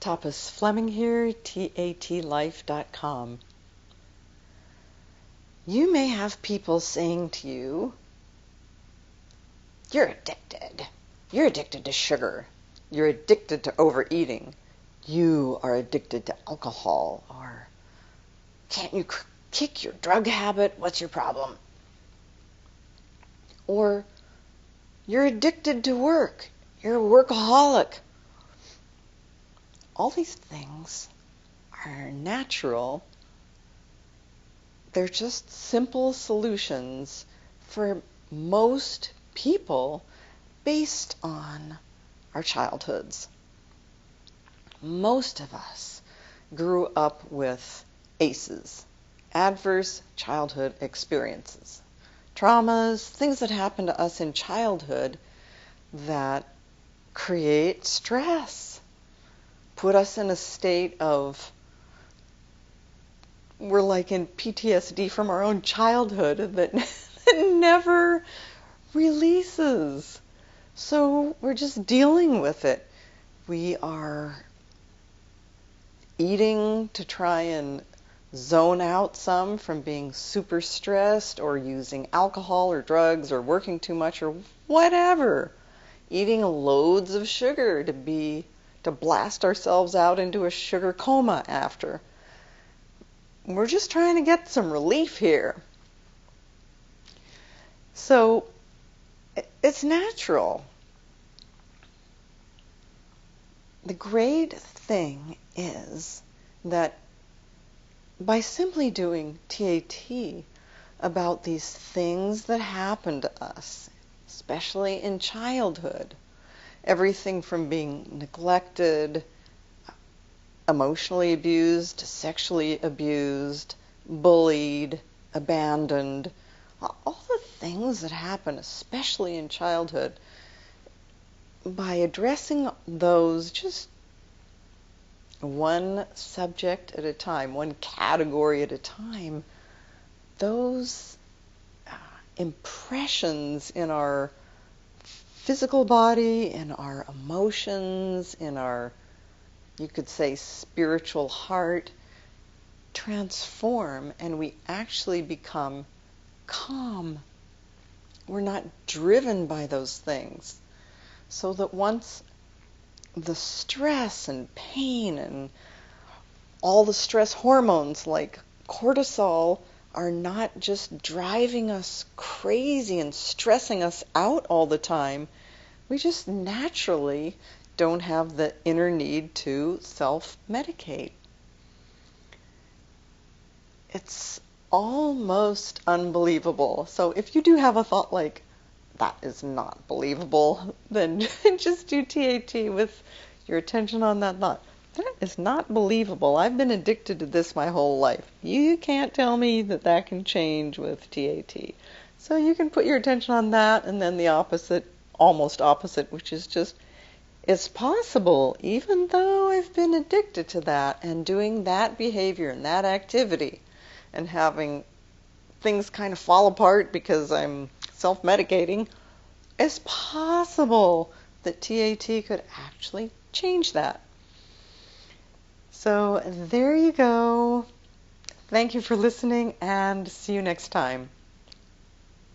Tapas Fleming here, tatlife.com. You may have people saying to you, you're addicted. You're addicted to sugar. You're addicted to overeating. You are addicted to alcohol. Or, can't you kick your drug habit? What's your problem? Or, you're addicted to work. You're a workaholic. All these things are natural. They're just simple solutions for most people based on our childhoods. Most of us grew up with ACEs, adverse childhood experiences, traumas, things that happen to us in childhood that create stress, put us in a state of, we're like in PTSD from our own childhood that never releases. So we're just dealing with it. We are eating to try and zone out some from being super stressed, or using alcohol or drugs or working too much or whatever. Eating loads of sugar to blast ourselves out into a sugar coma after. We're just trying to get some relief here. So it's natural. The great thing is that by simply doing TAT about these things that happen to us, especially in childhood, everything from being neglected, emotionally abused, sexually abused, bullied, abandoned, all the things that happen, especially in childhood, by addressing those just one subject at a time, one category at a time, those impressions in our physical body, in our emotions, in our, you could say, spiritual heart, transform, and we actually become calm. We're not driven by those things. So that once the stress and pain and all the stress hormones like cortisol are not just driving us crazy and stressing us out all the time, we just naturally don't have the inner need to self-medicate. It's almost unbelievable. So if you do have a thought like, that is not believable, then just do TAT with your attention on that thought. That is not believable. I've been addicted to this my whole life. You can't tell me that that can change with TAT. So you can put your attention on that, and then the opposite, almost opposite, which is just, it's possible, even though I've been addicted to that, and doing that behavior and that activity, and having things kind of fall apart because I'm self-medicating, it's possible that TAT could actually change that. So there you go. Thank you for listening, and see you next time.